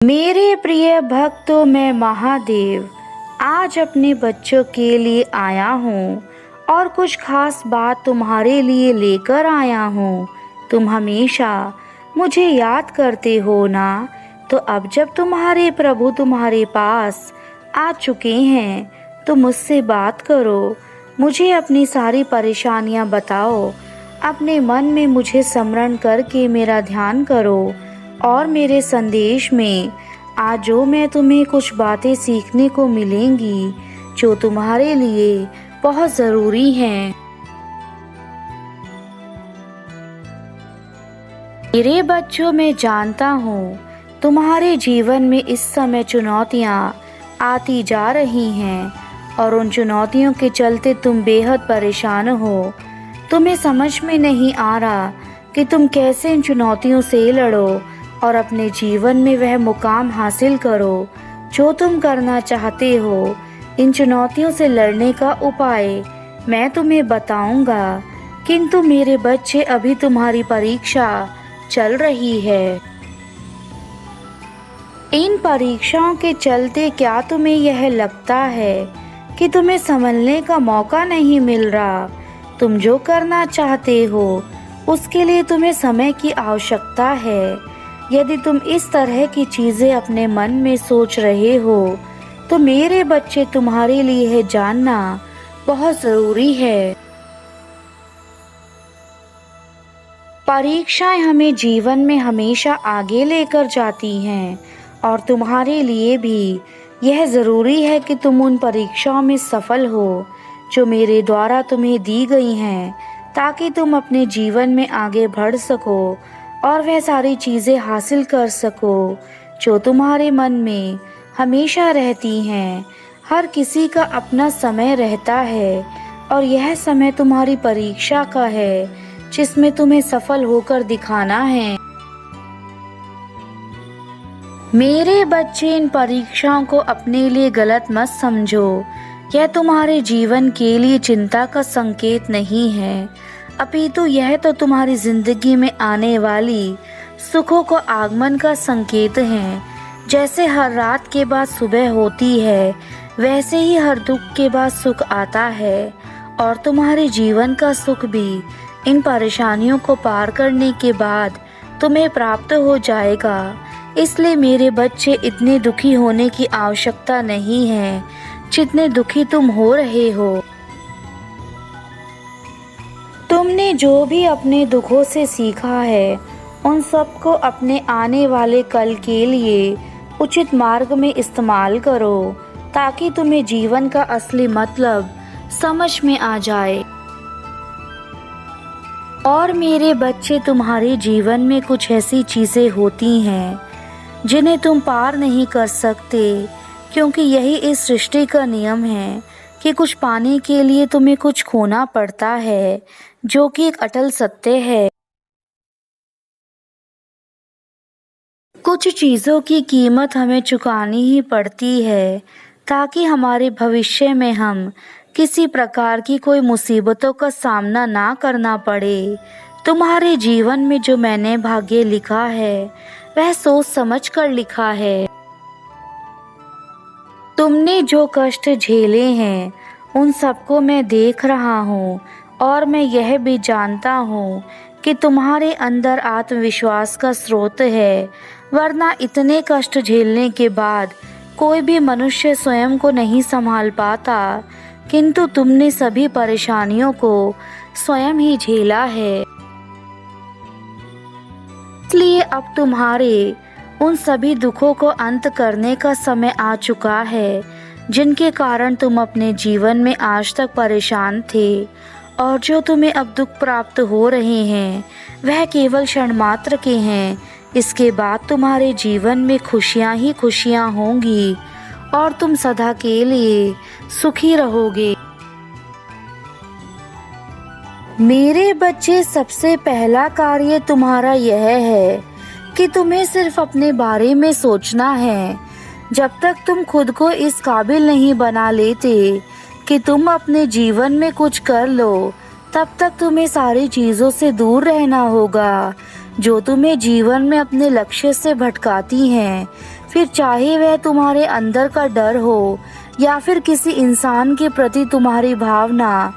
मेरे प्रिय भक्तों, मैं महादेव आज अपने बच्चों के लिए आया हूँ और कुछ खास बात तुम्हारे लिए लेकर आया हूँ। तुम हमेशा मुझे याद करते हो ना, तो अब जब तुम्हारे प्रभु तुम्हारे पास आ चुके हैं तो मुझसे बात करो, मुझे अपनी सारी परेशानियाँ बताओ। अपने मन में मुझे स्मरण करके मेरा ध्यान करो और मेरे संदेश में आज जो मैं तुम्हें कुछ बातें सीखने को मिलेंगी जो तुम्हारे लिए बहुत ज़रूरी हैं। मेरे बच्चों, मैं जानता हूँ तुम्हारे जीवन में इस समय चुनौतियाँ आती जा रही हैं और उन चुनौतियों के चलते तुम बेहद परेशान हो। तुम्हें समझ में नहीं आ रहा कि तुम कैसे इन चुनौतियों से लड़ो और अपने जीवन में वह मुकाम हासिल करो जो तुम करना चाहते हो। इन चुनौतियों से लड़ने का उपाय मैं तुम्हें बताऊंगा, किंतु मेरे बच्चे अभी तुम्हारी परीक्षा चल रही है। इन परीक्षाओं के चलते क्या तुम्हें यह लगता है कि तुम्हें संभलने का मौका नहीं मिल रहा? तुम जो करना चाहते हो उसके लिए तुम्हें समय की आवश्यकता है। यदि तुम इस तरह की चीजें अपने मन में सोच रहे हो तो मेरे बच्चे तुम्हारे लिए है जानना बहुत जरूरी है। परीक्षाएं हमें जीवन में हमेशा आगे लेकर जाती हैं और तुम्हारे लिए भी यह जरूरी है कि तुम उन परीक्षाओं में सफल हो जो मेरे द्वारा तुम्हें दी गई हैं, ताकि तुम अपने जीवन में आगे बढ़ सको और वह सारी चीज़ें हासिल कर सको जो तुम्हारे मन में हमेशा रहती हैं। हर किसी का अपना समय रहता है और यह समय तुम्हारी परीक्षा का है जिसमें तुम्हें सफल होकर दिखाना है। मेरे बच्चे, इन परीक्षाओं को अपने लिए गलत मत समझो। यह तुम्हारे जीवन के लिए चिंता का संकेत नहीं है, अपितु यह तो तुम्हारी जिंदगी में आने वाली सुखों को आगमन का संकेत है। जैसे हर रात के बाद सुबह होती है, वैसे ही हर दुख के बाद सुख आता है और तुम्हारे जीवन का सुख भी इन परेशानियों को पार करने के बाद तुम्हें प्राप्त हो जाएगा। इसलिए मेरे बच्चे, इतने दुखी होने की आवश्यकता नहीं है जितने दुखी तुम हो रहे हो। तुमने जो भी अपने दुखों से सीखा है उन सबको अपने आने वाले कल के लिए उचित मार्ग में इस्तेमाल करो, ताकि तुम्हें जीवन का असली मतलब समझ में आ जाए। और मेरे बच्चे, तुम्हारे जीवन में कुछ ऐसी चीज़ें होती हैं जिन्हें तुम पार नहीं कर सकते, क्योंकि यही इस सृष्टि का नियम है कि कुछ पाने के लिए तुम्हें कुछ खोना पड़ता है, जो कि एक अटल सत्य है। कुछ चीज़ों की कीमत हमें चुकानी ही पड़ती है ताकि हमारे भविष्य में हम किसी प्रकार की कोई मुसीबतों का सामना ना करना पड़े। तुम्हारे जीवन में जो मैंने भाग्य लिखा है वह सोच समझ कर लिखा है। तुमने जो कष्ट झेले हैं उन सबको मैं देख रहा हूँ और मैं यह भी जानता हूँ कि तुम्हारे अंदर आत्मविश्वास का स्रोत है, वरना इतने कष्ट झेलने के बाद कोई भी मनुष्य स्वयं को नहीं संभाल पाता, किंतु तुमने सभी परेशानियों को स्वयं ही झेला है। इसलिए अब तुम्हारे उन सभी दुखों को अंत करने का समय आ चुका है जिनके कारण तुम अपने जीवन में आज तक परेशान थे, और जो तुम्हें अब दुख प्राप्त हो रहे हैं वह केवल क्षण मात्र के हैं। इसके बाद तुम्हारे जीवन में खुशियां ही खुशियां होंगी और तुम सदा के लिए सुखी रहोगे। मेरे बच्चे, सबसे पहला कार्य तुम्हारा यह है कि तुम्हें सिर्फ अपने बारे में सोचना है। जब तक तुम खुद को इस काबिल नहीं बना लेते कि तुम अपने जीवन में कुछ कर लो, तब तक तुम्हें सारी चीज़ों से दूर रहना होगा जो तुम्हें जीवन में अपने लक्ष्य से भटकाती हैं। फिर चाहे वह तुम्हारे अंदर का डर हो या फिर किसी इंसान के प्रति तुम्हारी भावना।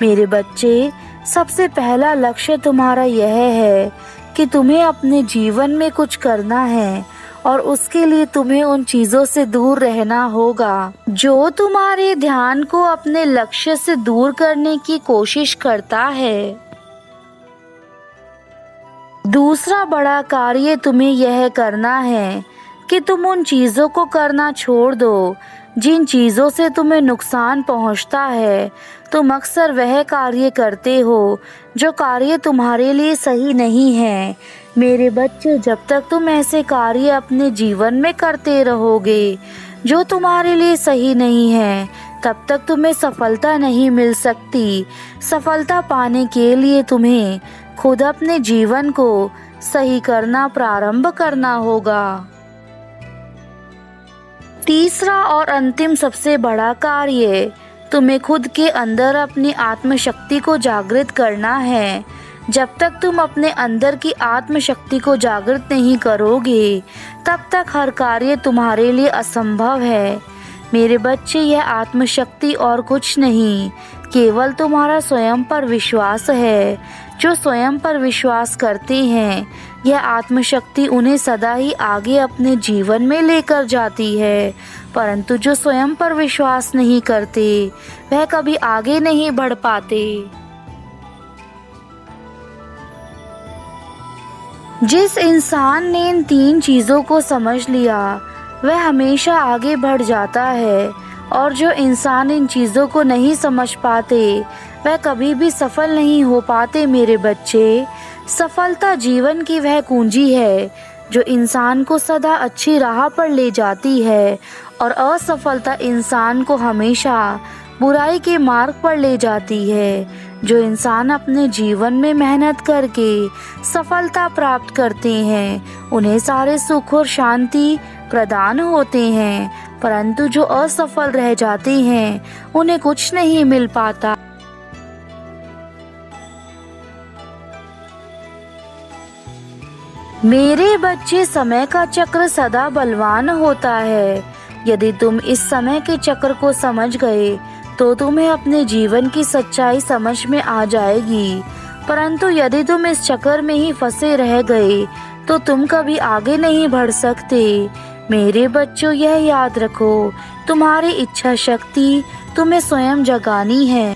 मेरे बच्चे, सबसे पहला लक्ष्य तुम्हारा यह है कि तुम्हें अपने जीवन में कुछ करना है और उसके लिए तुम्हें उन चीज़ों से दूर रहना होगा जो तुम्हारे ध्यान को अपने लक्ष्य से दूर करने की कोशिश करता है। दूसरा बड़ा कार्य तुम्हें यह करना है कि तुम उन चीज़ों को करना छोड़ दो जिन चीज़ों से तुम्हें नुकसान पहुंचता है। तुम अक्सर वह कार्य करते हो जो कार्य तुम्हारे लिए सही नहीं है। मेरे बच्चे, जब तक तुम ऐसे कार्य अपने जीवन में करते रहोगे जो तुम्हारे लिए सही नहीं है, तब तक तुम्हें सफलता नहीं मिल सकती। सफलता पाने के लिए तुम्हें खुद अपने जीवन को सही करना प्रारंभ करना होगा। तीसरा और अंतिम सबसे बड़ा कार्य तुम्हें खुद के अंदर अपनी आत्मशक्ति को जागृत करना है। जब तक तुम अपने अंदर की आत्मशक्ति को जागृत नहीं करोगे, तब तक हर कार्य तुम्हारे लिए असंभव है। मेरे बच्चे, यह आत्मशक्ति और कुछ नहीं, केवल तुम्हारा स्वयं पर विश्वास है। जो स्वयं पर विश्वास करते हैं, यह आत्मशक्ति उन्हें सदा ही आगे अपने जीवन में लेकर जाती है। परंतु जो स्वयं पर विश्वास नहीं करते, वह कभी आगे नहीं बढ़ पाते। जिस इंसान ने इन 3 चीज़ों को समझ लिया, वह हमेशा आगे बढ़ जाता है, और जो इंसान इन चीज़ों को नहीं समझ पाते, वह कभी भी सफल नहीं हो पाते। मेरे बच्चे, सफलता जीवन की वह कुंजी है जो इंसान को सदा अच्छी राह पर ले जाती है, और असफलता इंसान को हमेशा बुराई के मार्ग पर ले जाती है। जो इंसान अपने जीवन में मेहनत करके सफलता प्राप्त करते हैं, उन्हें सारे सुख और शांति प्रदान होते हैं, परंतु जो असफल रह जाते हैं, उन्हें कुछ नहीं मिल पाता। मेरे बच्चे, समय का चक्र सदा बलवान होता है। यदि तुम इस समय के चक्र को समझ गए तो तुम्हें अपने जीवन की सच्चाई समझ में आ जाएगी। परंतु यदि तुम इस चक्कर में ही फंसे रह गए तो तुम कभी आगे नहीं बढ़ सकते। मेरे बच्चों, यह याद रखो, तुम्हारी इच्छा शक्ति तुम्हें स्वयं जगानी है।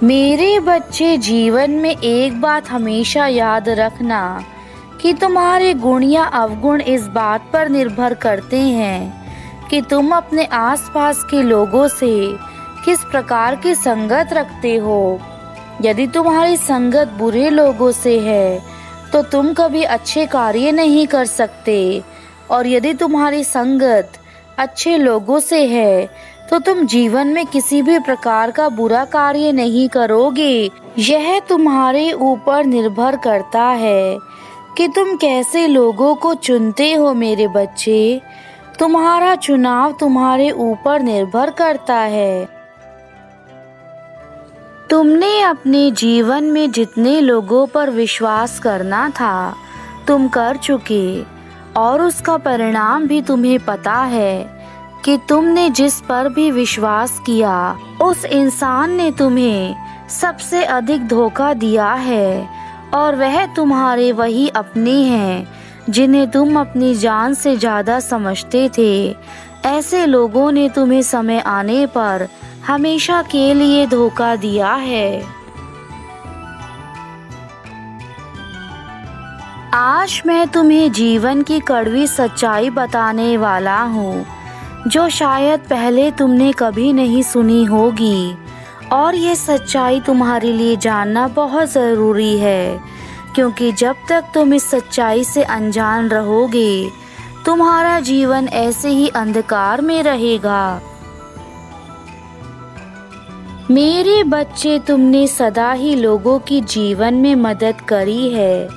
मेरे बच्चे, जीवन में एक बात हमेशा याद रखना कि तुम्हारे गुण या अवगुण इस बात पर निर्भर करते हैं कि तुम अपने आसपास के लोगों से किस प्रकार की संगत रखते हो। यदि तुम्हारी संगत बुरे लोगों से है तो तुम कभी अच्छे कार्य नहीं कर सकते, और यदि तुम्हारी संगत अच्छे लोगों से है तो तुम जीवन में किसी भी प्रकार का बुरा कार्य नहीं करोगे। यह तुम्हारे ऊपर निर्भर करता है कि तुम कैसे लोगों को चुनते हो। मेरे बच्चे, तुम्हारा चुनाव तुम्हारे ऊपर निर्भर करता है। तुमने अपने जीवन में जितने लोगों पर विश्वास करना था, तुम कर चुके, और उसका परिणाम भी तुम्हें पता है कि तुमने जिस पर भी विश्वास किया, उस इंसान ने तुम्हें सबसे अधिक धोखा दिया है, और वह तुम्हारे वही अपने हैं जिन्हें तुम अपनी जान से ज़्यादा समझते थे। ऐसे लोगों ने तुम्हें समय आने पर हमेशा के लिए धोखा दिया है। आज मैं तुम्हें जीवन की कड़वी सच्चाई बताने वाला हूँ, जो शायद पहले तुमने कभी नहीं सुनी होगी, और यह सच्चाई तुम्हारे लिए जानना बहुत ज़रूरी है, क्योंकि जब तक तुम इस सच्चाई से अनजान रहोगे, तुम्हारा जीवन ऐसे ही अंधकार में रहेगा। मेरे बच्चे, तुमने सदा ही लोगों की जीवन में मदद करी है,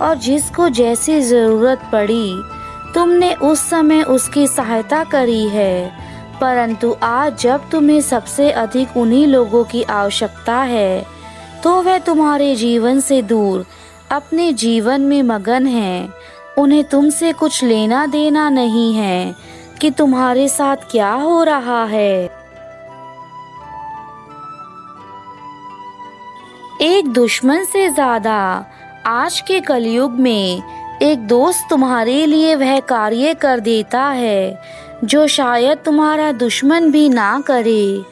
और जिसको जैसी ज़रूरत पड़ी तुमने उस समय उसकी सहायता करी है। परंतु आज जब तुम्हें सबसे अधिक उन्हीं लोगों की आवश्यकता है, तो वह तुम्हारे जीवन से दूर अपने जीवन में मगन हैं। उन्हें तुमसे कुछ लेना देना नहीं है कि तुम्हारे साथ क्या हो रहा है। एक दुश्मन से ज्यादा आज के कलयुग में एक दोस्त तुम्हारे लिए वह कार्य कर देता है जो शायद तुम्हारा दुश्मन भी ना करे,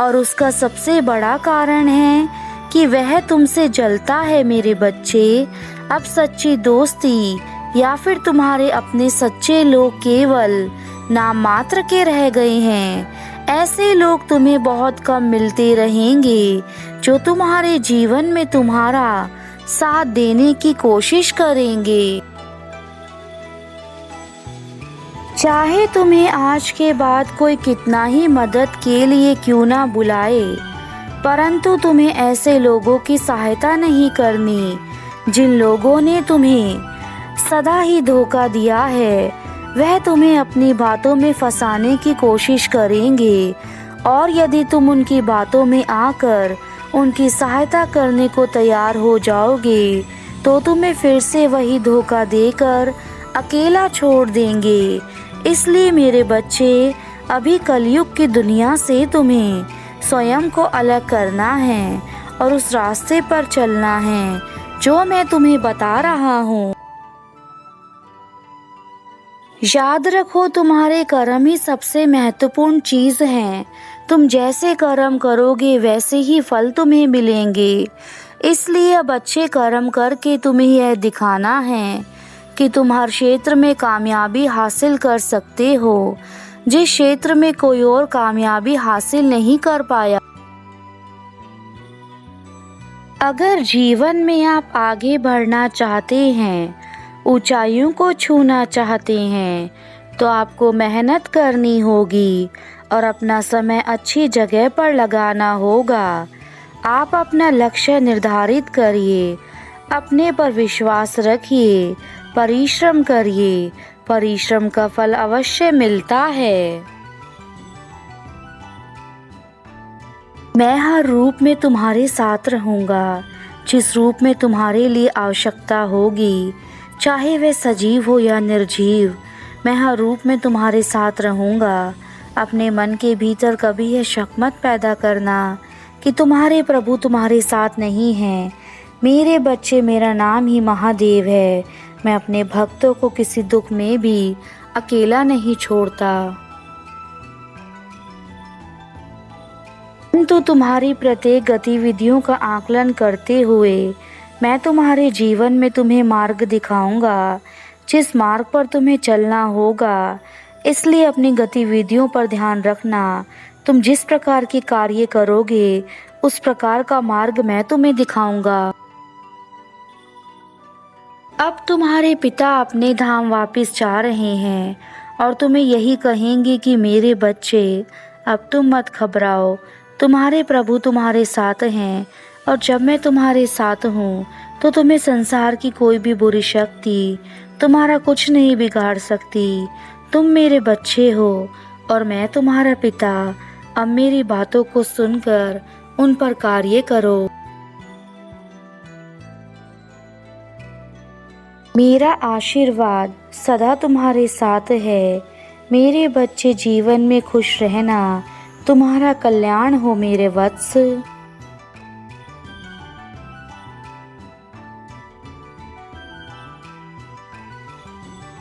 और उसका सबसे बड़ा कारण है कि वह तुमसे जलता है मेरे बच्चे। अब सच्ची दोस्ती या फिर तुम्हारे अपने सच्चे लोग केवल नाम मात्र के रह गए हैं। ऐसे लोग तुम्हें बहुत कम मिलते रहेंगे जो तुम्हारे जीवन में तुम्हारा साथ देने की कोशिश करेंगे। चाहे तुम्हें आज के बाद कोई कितना ही मदद के लिए क्यों ना बुलाए, परंतु तुम्हें ऐसे लोगों की सहायता नहीं करनी जिन लोगों ने तुम्हें सदा ही धोखा दिया है। वह तुम्हें अपनी बातों में फंसाने की कोशिश करेंगे, और यदि तुम उनकी बातों में आकर उनकी सहायता करने को तैयार हो जाओगे तो तुम्हें फिर से वही धोखा देकर अकेला छोड़ देंगे। इसलिए मेरे बच्चे, अभी कलयुग की दुनिया से तुम्हें स्वयं को अलग करना है और उस रास्ते पर चलना है जो मैं तुम्हें बता रहा हूँ। याद रखो, तुम्हारे कर्म ही सबसे महत्वपूर्ण चीज है। तुम जैसे कर्म करोगे वैसे ही फल तुम्हें मिलेंगे। इसलिए अब अच्छे कर्म करके तुम्हें यह दिखाना है कि तुम हर क्षेत्र में कामयाबी हासिल कर सकते हो, जिस क्षेत्र में कोई और कामयाबी हासिल नहीं कर पाया। अगर जीवन में आप आगे बढ़ना चाहते हैं, ऊंचाइयों को छूना चाहते हैं, तो आपको मेहनत करनी होगी और अपना समय अच्छी जगह पर लगाना होगा। आप अपना लक्ष्य निर्धारित करिए, अपने पर विश्वास रखिए, परिश्रम करिए। परिश्रम का फल अवश्य मिलता है। मैं हर रूप में तुम्हारे साथ रहूंगा। जिस रूप में तुम्हारे लिए आवश्यकता होगी, चाहे वह सजीव हो या निर्जीव, मैं हर रूप में तुम्हारे साथ रहूंगा। अपने मन के भीतर कभी यह शक मत पैदा करना कि तुम्हारे प्रभु तुम्हारे साथ नहीं हैं। मेरे बच्चे, मेरा नाम ही महादेव है। मैं अपने भक्तों को किसी दुख में भी अकेला नहीं छोड़ता। तो तुम्हारी प्रत्येक गतिविधियों का आकलन करते हुए मैं तुम्हारे जीवन में तुम्हें मार्ग दिखाऊंगा, जिस मार्ग पर तुम्हें चलना होगा। इसलिए अपनी गतिविधियों पर ध्यान रखना। तुम जिस प्रकार के कार्य करोगे उस प्रकार का मार्ग मैं तुम्हें दिखाऊंगा। अब तुम्हारे पिता अपने धाम वापस जा रहे हैं और तुम्हें यही कहेंगे कि मेरे बच्चे, अब तुम मत घबराओ, तुम्हारे प्रभु तुम्हारे साथ हैं, और जब मैं तुम्हारे साथ हूँ तो तुम्हें संसार की कोई भी बुरी शक्ति तुम्हारा कुछ नहीं बिगाड़ सकती। तुम मेरे बच्चे हो और मैं तुम्हारा पिता। अब मेरी बातों को सुनकर उन पर कार्य करो। मेरा आशीर्वाद सदा तुम्हारे साथ है। मेरे बच्चे, जीवन में खुश रहना। तुम्हारा कल्याण हो मेरे वत्स।